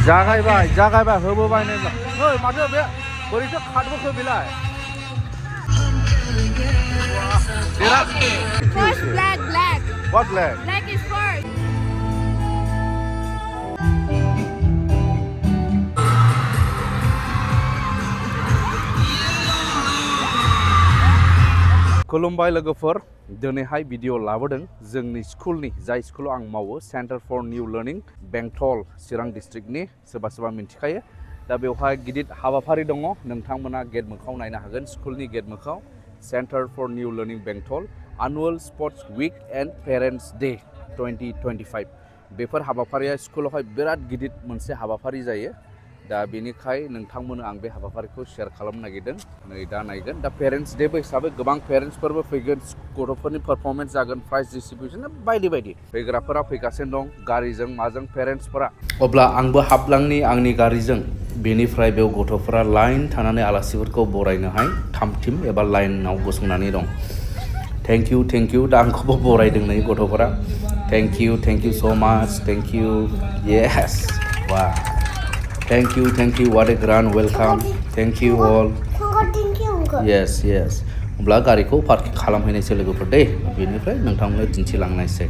जागायबाय होबोबाय नै ओइ माथो बे बोरैथो खारबोखो बेलाय First black. What black? Black is first. खुलुमबाय लोगोफोर दिनैहाय भिडिअ लाबोदों जोंनि स्कुलनि जाय स्कुलाव आं मावो सेन्टार फर निउ लार्निं बेंटल चिरां डिस्ट्रिक्टनि सोरबा मिन्थिखायो दा बेवहाय गिदिर हाबाफारि दङ नोंथांमोना गेट मोखाङाव नायनो हागोन स्कुलनि गेट मोखाङाव सेन्टार फर निउ लार्निं बेंटल annual sports week and parents day 2025 before हाबाफारिया स्कुलावहाय बिराद गिदिर मोनसे हाबाफारि जायो दा बेनिखाय नोंथांमोननो आं बे हाबाफारिखौ शेयार खालामनो नागिरदों नै दा नायगोन दा पेरेन्ट्स डे हिसाबै गोबां पेरेन्ट्सफोरबो फैगोन गथ'फोरनि पारफरमेन्स जागोन प्राइज डिस्ट्रिबिउसन बायदि फैग्राफोरा फैगासिनो दं गारिजों माजों पेरेन्ट्सफोरा अब्ला आंबो हाबलांनि आंनि गारिजों बेनिफ्राय बेयाव गथ'फोरा लाइन थानानै आलासिफोरखौ बरायनोहाय थाम एबा लाइनाव गसंनानै दं थेंक इउ दा आंखौबो बरायदों नै गथ'फोरा थेंक इउ सो माच थेंक इउ येस वा Thank you, what a grand welcome. Thank you all. Yes. अब्ला गारिखौ पार्किं खालामहैनायसै लोगोफोर दे बेनिफ्राय नोंथांमोननो दिन्थिलांनायसै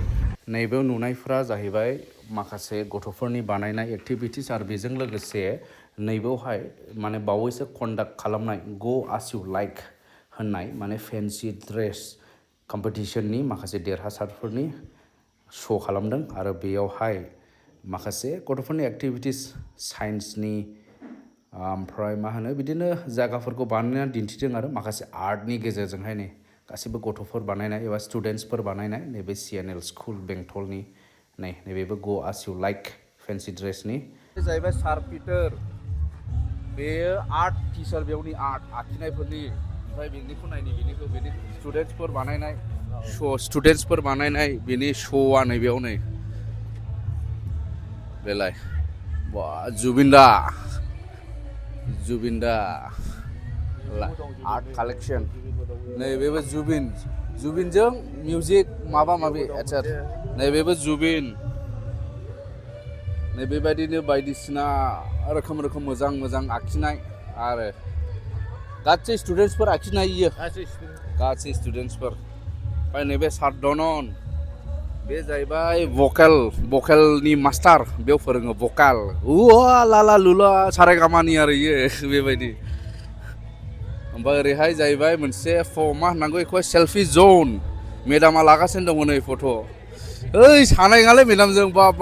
नैबेयाव नुनायफ्रा जाहैबाय माखासे गथ'फोरनि बानायनाय एक्टिभिटिस आरो बेजों लोगोसे नैबेयावहाय माने बावैसो कन्डाक्ट खालामनाय गो एस इउ लाइक होननाय माने फेन्सि ड्रेस कम्पिटिशननि माखासे देरहासारफोरनि श' खालामदों आरो बेयावहाय माखासे गथ'फोरनि एक्टिभिटिस साइन्सनि ओमफ्राय मा होनो बिदिनो जायगाफोरखौ बानायनानै दिन्थिदों आरो माखासे आर्टनि गेजेरजोंहाय नै गासिबो गथ'फोर बानायनाय एबा स्टुडेन्टसफोर बानायनाय नैबे CNL स्कुल बेंटलनि नैबेबो गो एस इउ लाइक फेन्सि ड्रेसनि जाहैबाय सार पिटार बेयो आर्ट टिचार बेयावनि आर्ट आखिनायफोरनि ओमफ्राय बेनिखौ नायनि बेनि स्टुडेन्टसफोर बानायनाय बेनि श'आ नैबेयाव नै बेलाय बा जुबिनदा आर्ट कालेक्शन नैबेबो जुबिनजों मिउजिक माबा-माबि आच्छा नैबेबो जुबिन नैबेबायदिनो बायदिसिना रोखोम मोजां आखिनाय आरो गासै स्टुडेन्टसफोर आखिनाय इयो गासै स्टुडेन्टसफोर ओमफ्राय नैबे सारदनन बे जाहैबाय भकेलनि मास्टार बेयाव फोरोङो भकाल लाला लुला सारेगामानि आरो इयो बेबायदि ओमफ्राय ओरैहाय जाहैबाय मोनसे मा होननांगौ बेखौहाय सेल्फि जन मेडामा लागासिनो दङ नै फट' ओइ सानाय नङालै मेडामजों बाब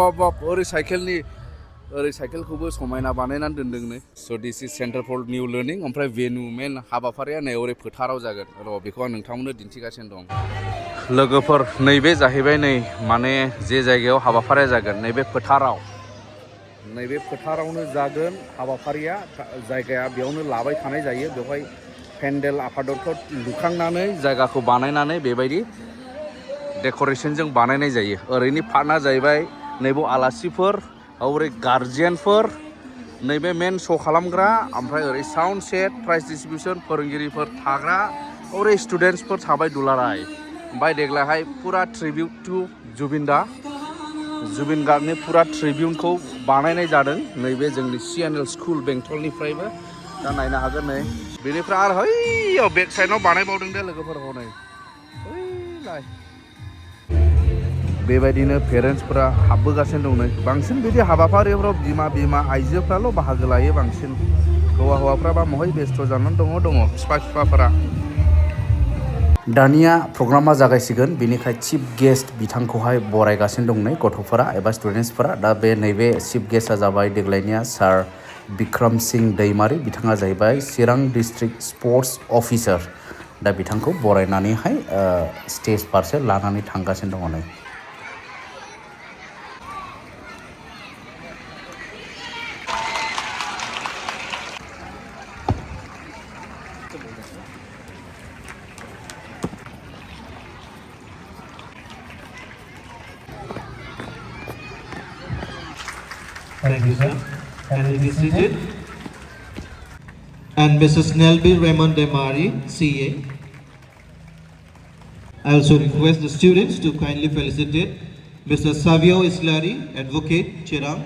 ओरै साइकेलखौबो समायना बानायनानै दोनदों नै स' this is centre for new learning ओमफ्राय भेनु मेन हाबाफारिया नै ओरै फोथाराव जागोन र' बेखौ आं नोंथांमोननो दिन्थिगासिनो दं लोगोफोर नैबे जाहैबाय नै माने जे जायगायाव हाबाफारिया जागोन नैबे फोथारावनो जागोन हाबाफारिया जायगाया बेयावनो लाबाय थानाय जायो बेवहाय पेन्डेल आफादफोर लुखांनानै जायगाखौ बानायनानै बेबायदि डेक'रेसनजों बानायनाय जायो ओरैनि पार्टना जाहैबाय नैबे आलासिफोर ओरै गार्जियानफोर नैबे मेन श' खालामग्रा ओमफ्राय ओरै साउन्ड सेट प्राइज डिस्ट्रिबिउसन फोरोंगिरिफोर थाग्रा ओरै स्टुडेन्टसफोर थाबाय दुलाराय ओमफ्राय देग्लायहाय फुरा ट्रिबिउट टु जुबिन गार्गनि फुरा ट्रिबिउटखौ बानायनाय जादों नैबे जोंनि CNL स्कुल बेंटलनिफ्रायबो दा नायनो हागोन नै बेनिफ्राय आरो हैयाव बेक साइडआव बानायबावदों दे लोगोफोर हनै बेबायदिनो पेरेन्टसफोरा हाबबोगासिनो दं नै बांसिन बिदि हाबाफारिफोराव बिमा आइजोफ्राल' बाहागो लायो बांसिन हौवाफ्राबा महाय बेस्थ' जानानै दङ बिफाफोरा दानिया प्रग्रामा जागायसिगोन बेनिखाय चिफ गेस्ट बिथांखौहाय बरायगासिनो दं नै गथ'फोरा एबा स्टुडेन्टसफोरा दा बे नैबे चिफ गेस्टआ जाबाय देग्लायनिया सार बिक्रम सिंह दैमारि बिथाङा जाहैबाय चिरां डिस्ट्रिक्ट स्पर्ट्स अफिसार दा बिथांखौ बरायनानैहाय स्टेज फारसे लानानै थांगासिनो दङ नै Thank you, sir. Can you be seated? And Mrs. Nelby Raymond Demari, CA. I also request the students to kindly felicitate Mr. Savio Islari, Advocate, Chirang.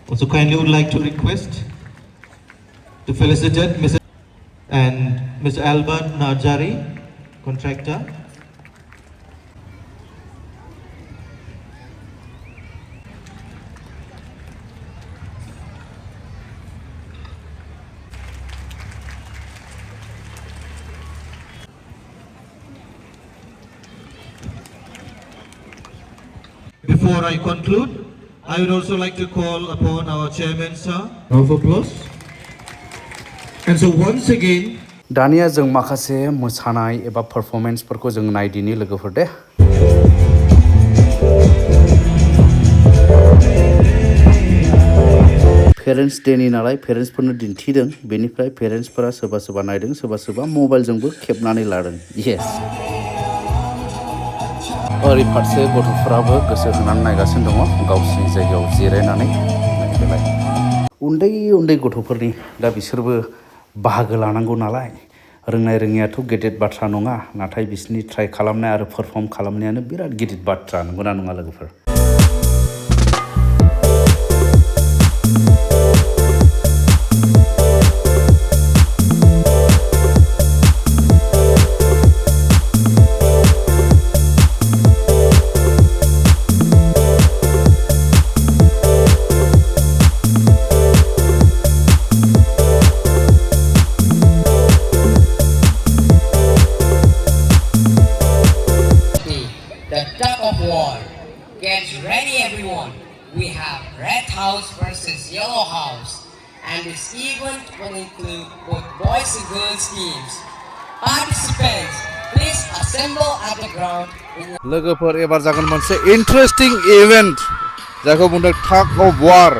Also kindly would like to request to felicitate Mr. and Mr. Albert Najari, contractor. Before I conclude, I would also like to call upon our chairman, sir. Round of applause. And so once again, दानिया जों माखासे मोसानाय एबा परफॉर्मेंसफोरखौ जों नायदिनि लोगोफोर दे parents डेनि नालाय पेरेंट्सफोरनो दिन्थिदों बेनिफ्राय पेरेंट्सफोरा सोरबा सोरबा नायदों सोरबा सोरबा मबाइलजोंबो खेबनानै लादों यस ओरै फारसे गथ'फोराबो गोसो होनानै नायगासिनो दङ गावसिनि जायगायाव जिरायनानै नायदोलाय उन्दै उन्दै गथ'फोरनि दा बिसोरबो बाहागो लानांगौ नालाय रोंनाय रोङियाथ' गेदेर बाथ्रा नङा नाथाय बिसोरनि ट्राइ खालामनाय आरो पारफर्म खालामनायानो बिराद गिदिर बाथ्रा नंगौना नङा लोगोफोर Get ready everyone, we have Red House versus Yellow House and this event will include both boys and girls teams. Participants, please assemble at the ground. लोगोफोर एबार जागोन मोनसे इन्टारेस्टिं इभेन्ट जायखौ बुंदों टाग अफ वार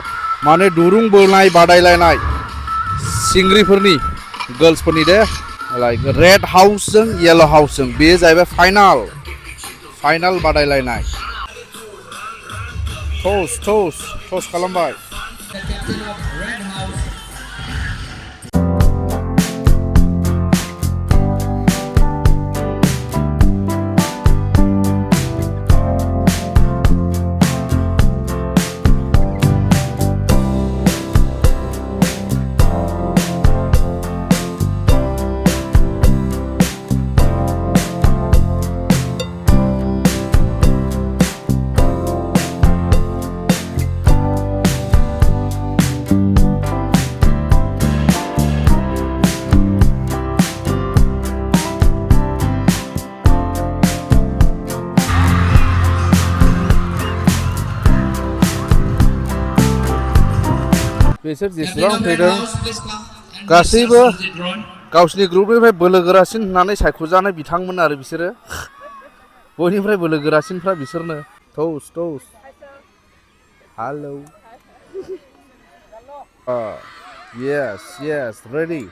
माने दुरुं बोनाय बादायलायनाय सिंग्रिफोरनि गर्ल्सफोरनि दे लाइक रेड हाउसजों येलो हाउसजों बेयो जाहैबाय फाइनाल बादायलायनाय टस खालामबाय बिसोर जेसेबां फैदों गासैबो गावसिनि ग्रुपनिफ्राय बोलो गोरासिन होननानै सायख'जानाय बिथांमोन आरो बिसोरो बयनिफ्राय बोलो गोरासिनफ्रा बिसोरनो टस hello yes ready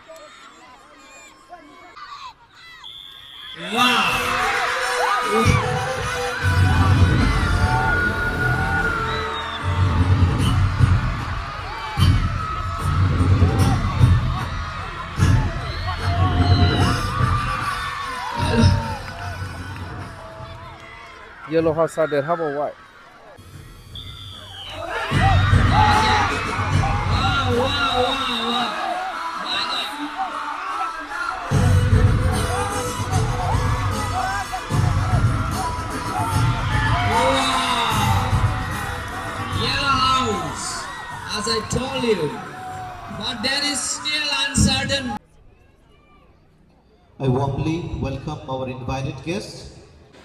Yellow House देरहाबावबाय Yellow House, as I told you, but there is still uncertain. I warmly welcome our invited guests.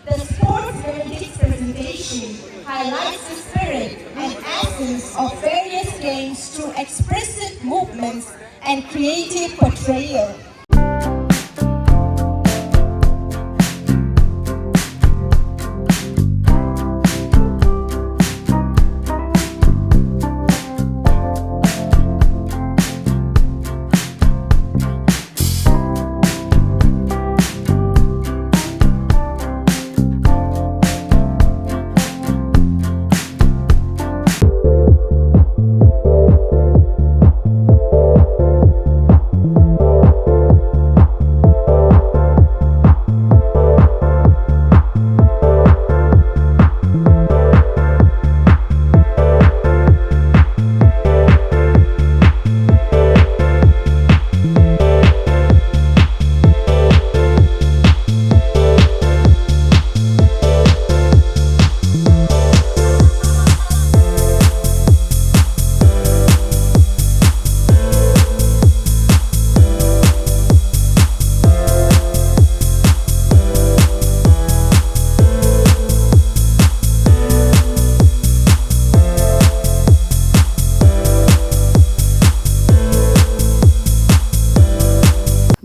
The sports Olympics presentation highlights the spirit and essence of various games through expressive movements and creative portrayal.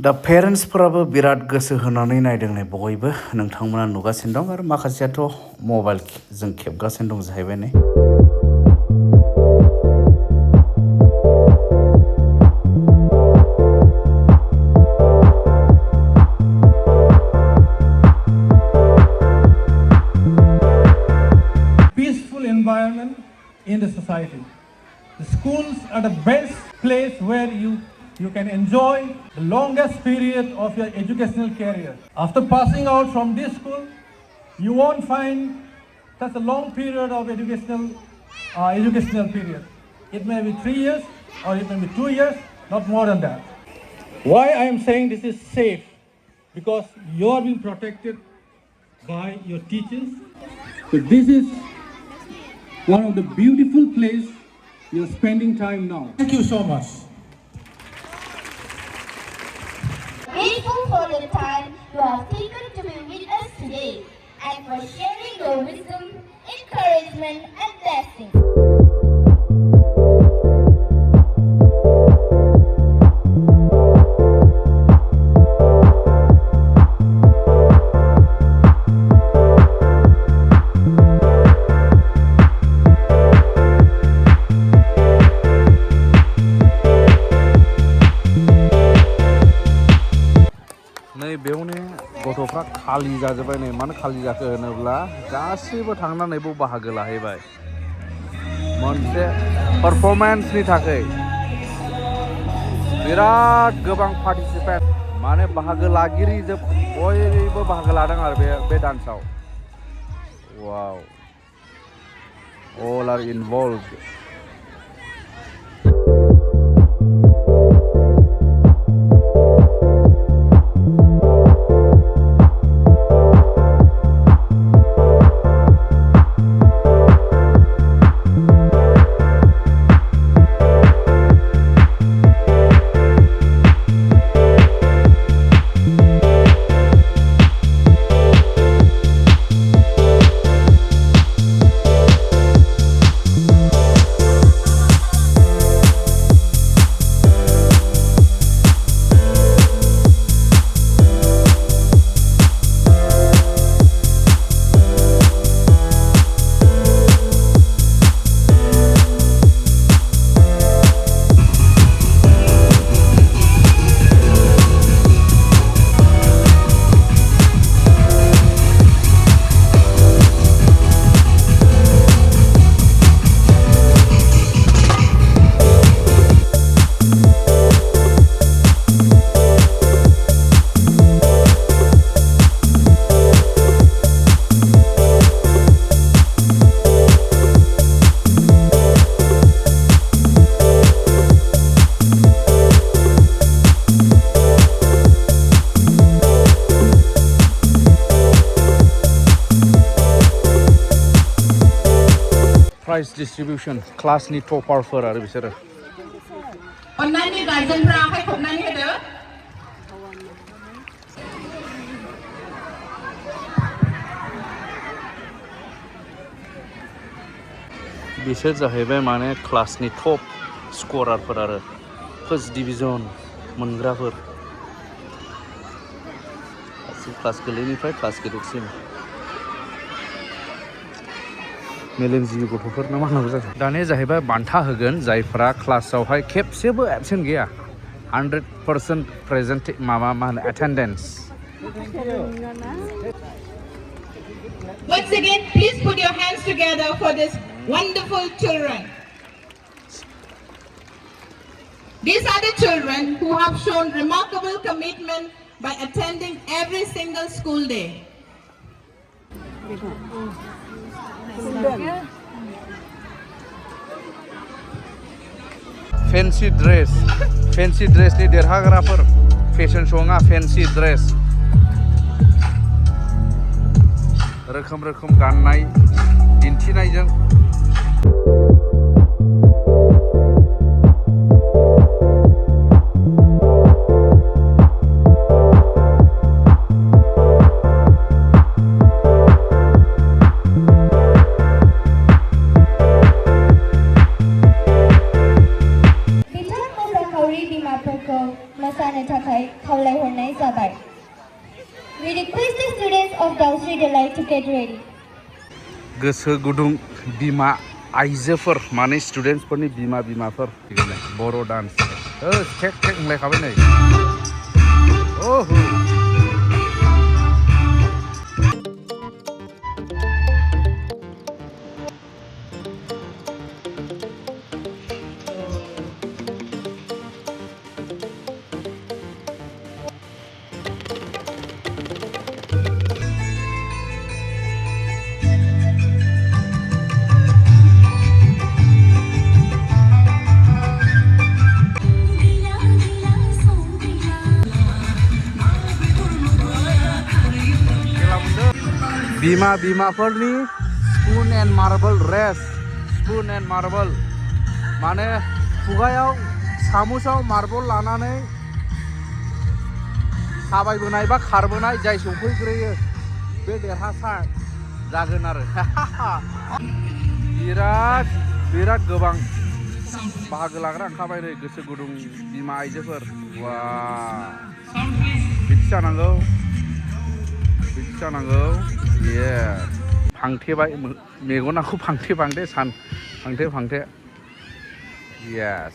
दा पेरेन्टसफोराबो बिराद गोसो होनानै नायदों नै बयबो नोंथांमोना नुगासिनो दं आरो माखासेयाथ' मबाइलजों खेबगासिनो दं जाहैबाय नै Peaceful environment in the society. The schools are the best place where you can enjoy the longest period of your educational career. After passing out from this school, you won't find such a long period of educational period. It may be 3 years or it may be 2 years, not more than that. Why I am saying this is safe? Because you are being protected by your teachers. So this is one of the beautiful place you're spending time now. Thank you so much. Grateful for the time you have taken to be with us today and for sharing your wisdom, encouragement, and blessing. बेयावनो गथ'फ्रा खालि जाजोब्बाय नै मानो खालि जाखो होनोब्ला गासैबो थांनानै बेयाव बाहागो लाहैबाय मोनसे पारफरमेन्सनि थाखाय बिराद गोबां पार्टिसिपेन्ट माने बाहागो लागिरि जोब बयबो बाहागो लादों आरो बे डान्सआव वाव all are involved. प्राइज डिस्ट्रिबिउशन क्लासनि टपारफोर आरो बिसोरो अन्नानै गार्जेनफ्रा आखाइ खबनानै होदो बिसोर जाहैबाय माने क्लासनि टप स्करारफोर आरो फार्स्ट डिभिजन मोनग्राफोर क्लास गोरलैनिफ्राय क्लास गिदिरसिम मेलेमजिबि गथ'फोर ना मा होनांगौ जाखो दानिया जाहैबाय बान्था होगोन जायफोरा क्लासावहाय खेबसेबो एबसेन्ट गैया 100% प्रेजेन्ट मा होनो attendance Once again, please put your hands together for this wonderful children. These are the children who have shown remarkable commitment by attending every single school day. Fancy ड्रेसनि देरहाग्राफोर फेशन श'आ fancy dress रोखोम रोखोम गाननाय दिन्थिनायजों मोसानो थाखाय खावलायहरनाय we delight to get ready. गोसो गुदुं बिमा आइजोफोर माने स्टुडेन्टसफोरनि बिमाफोर बर' डान्स टेक टेक होनलायखाबाय नै ओहो बिमाफोरनि spoon and marble race spoon and marble माने खुगायाव सामुसाव मार्बल लानानै थाबायबोनाय बा खारबोनाय जाय सौफैग्रोयो बे देरहासार जागोन आरो बिराद गोबां बाहागो लाग्रा ओंखारबाय नै गोसो गुदुं बिमा आइजोफोर वा बिदि जानांगौ ये फांथेबाय मेगनाखौ फांथे फांथे यस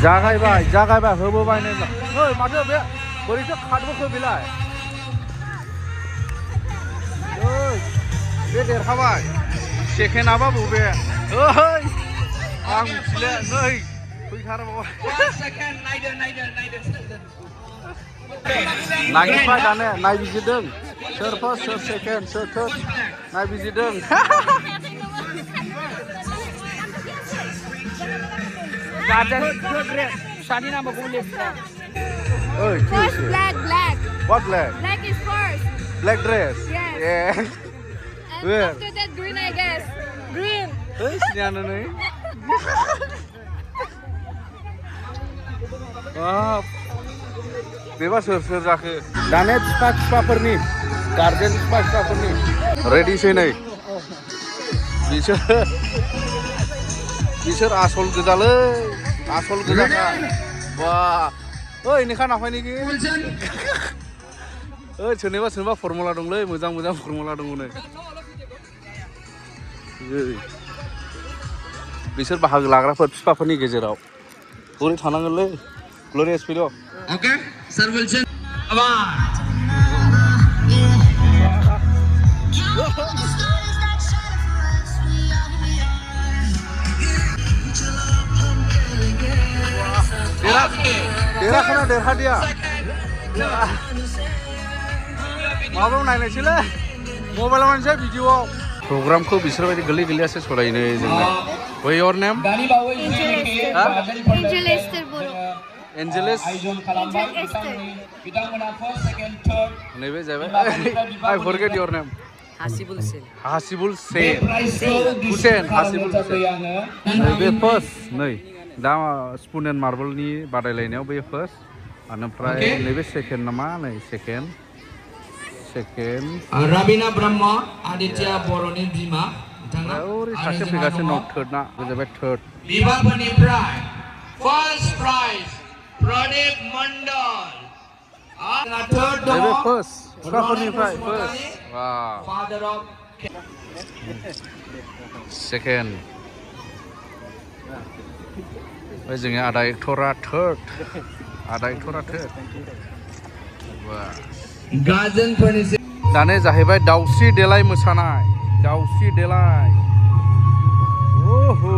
जागायबाय होबोबाय नै ओइ माथो बे बोरैथो खारबोखो बेलाय ओइ बे देरहाबाय सेकेन्डआबा बबे ओइ आं मिथिले नै फैथारबावबाय नागिरबाय दाने नायबिजिरदों सोर फार्स्ट सोर सेकेन्ड सोर थार्ड नायबिजिरदों फिसानि नामखौ लिरदों ओइ First black. What black? Black is first. Black dress? Yes. Yeah. And Where? after that green, I guess. Green. Hey, sinyana nih. Wah. Bebas sur जाखो दाने फिफाफोरनि गार्जेन फिफाफोरनि रेडिसै नै बिसोर आसल गोजालै आसल गोजाखा बा ओइ नोखा नाफायनिखि ओइ सोरनिबा फर्मुला दंलै मोजां फर्मुला दङ नै बिसोर बाहागो लाग्राफोर फिफाफोरनि गेजेराव बोरै थानांगोनलै ग्ल'रियास फैद' Okay, sir Wilson. Come on. देरहादिया माबायाव नायनायसैलै मबाइलाव नायनोसै भिडिअ'आव प्रग्रामखौ बिसोरबायदि गोरलैयासो सलायनो जोंना बै योर नेम एन्जेलिस नैबे जाबाय I forget your name Hasibul Sen Hussain बे फार्स्ट नै दा स्पुन एन्ड मार्बलनि बादायलायनायाव बे फार्स्ट ओमफ्राय नैबे सेकेन्ड नामा नै second Rabina Brahma Aditya Boroni Bima ओरै सासे फैगासिनो दं थार्डना बे जाबाय third Bibapanipraj First prize Pradip Mandal Third नैबे फार्स्ट फिफाफोरनिफ्राय फार्स्ट Father of सेकेन्ड ओमफ्राय जोंनि आदा एक्टरा थार्ड Gajan Pranisi दाने जाहैबाय दाउस्रि देलाय मोसानाय दाउस्रि देलाय ओहो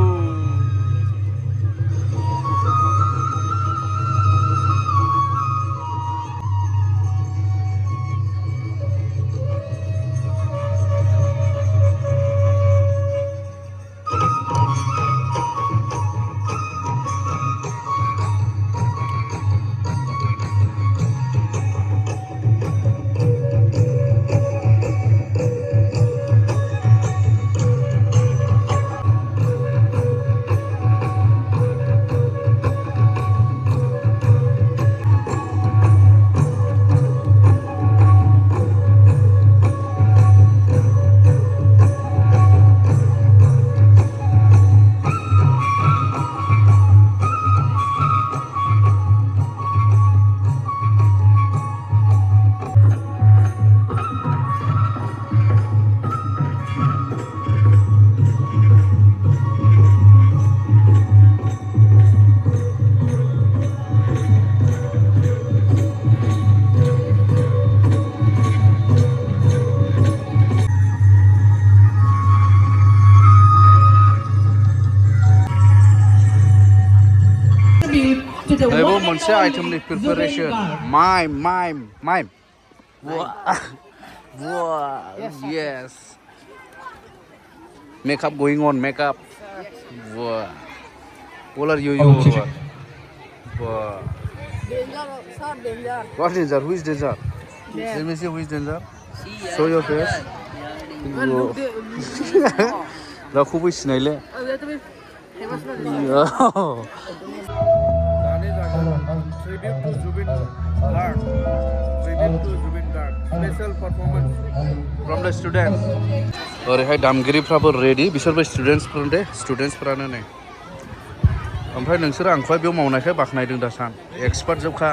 मोनसे आइटेमनि preparation mime yes makeup going on makeup what are you Danger, sir, danger. what danger who is danger There. let me see who is danger show your face रावखौबो सिनायले tribute to Zubin Guard special performance from the students ओरैहाय दामगिरिफ्राबो ready बिसोरबो स्टुडेन्ट्सफोरानो नै ओमफ्राय नोंसोरो आंखौहाय बेयाव मावनायखाय बाख्नायदों दासान expert जोबखा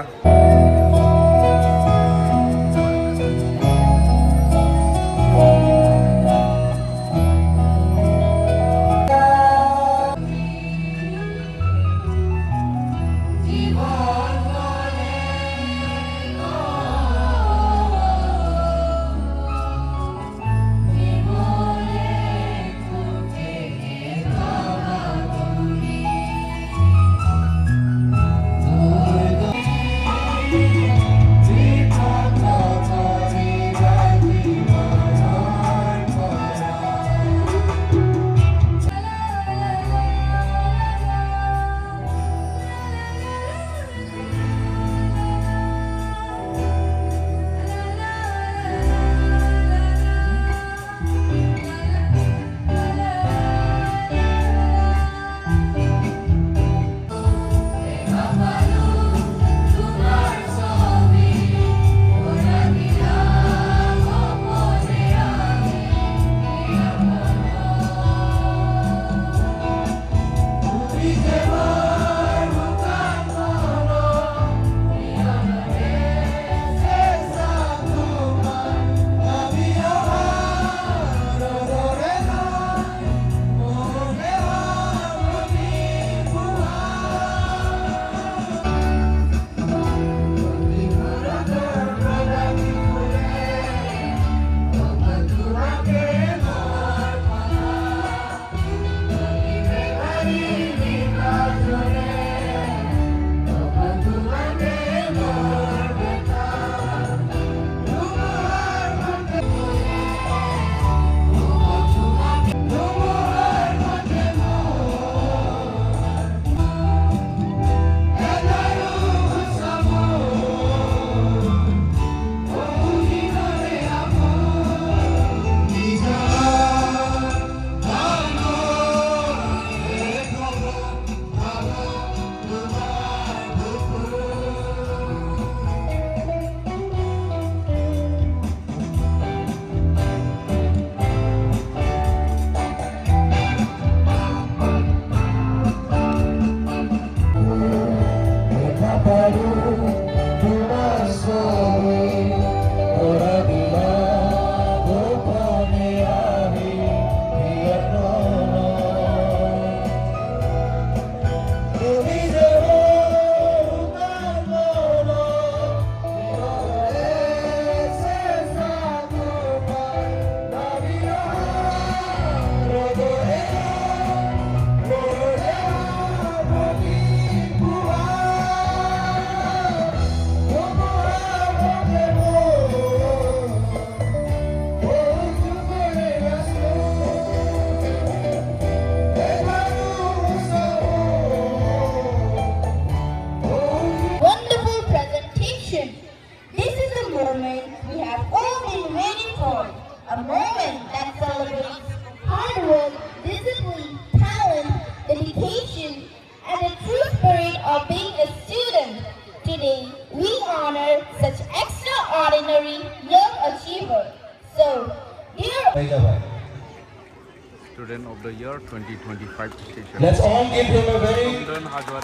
Student of the Year 2025 session. Let's all give him a very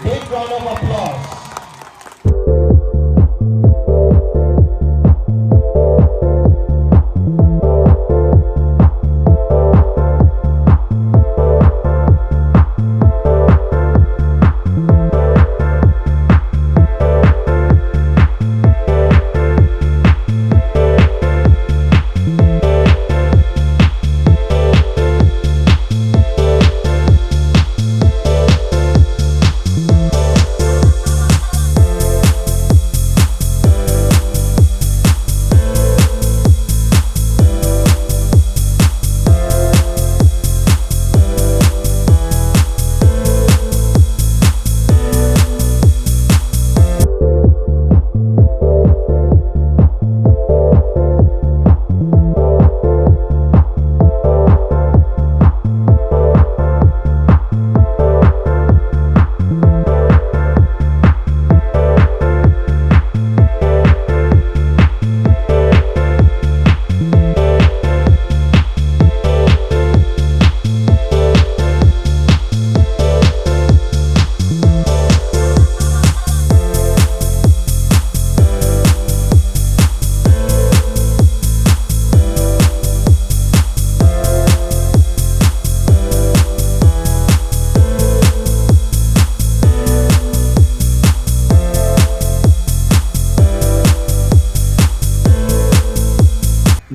big round of applause.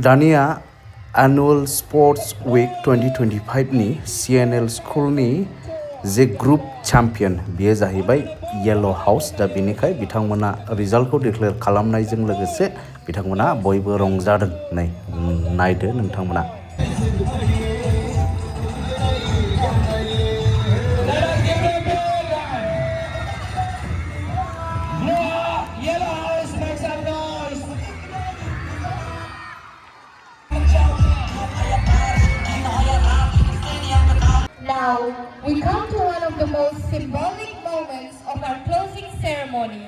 दानिया annual sprouts week 2025 नि CNL स्कुलनि जे ग्रुप चेम्पियन बेयो जाहैबाय येलो हाउस। दा बेनिखाय बिथांमोना रिजाल्टखौ डिक्लेयार खालामनायजों लोगोसे बिथांमोना बयबो रंजादों। नै नायदो नोंथांमोना। Now, we come to one of the most symbolic moments of our closing ceremony.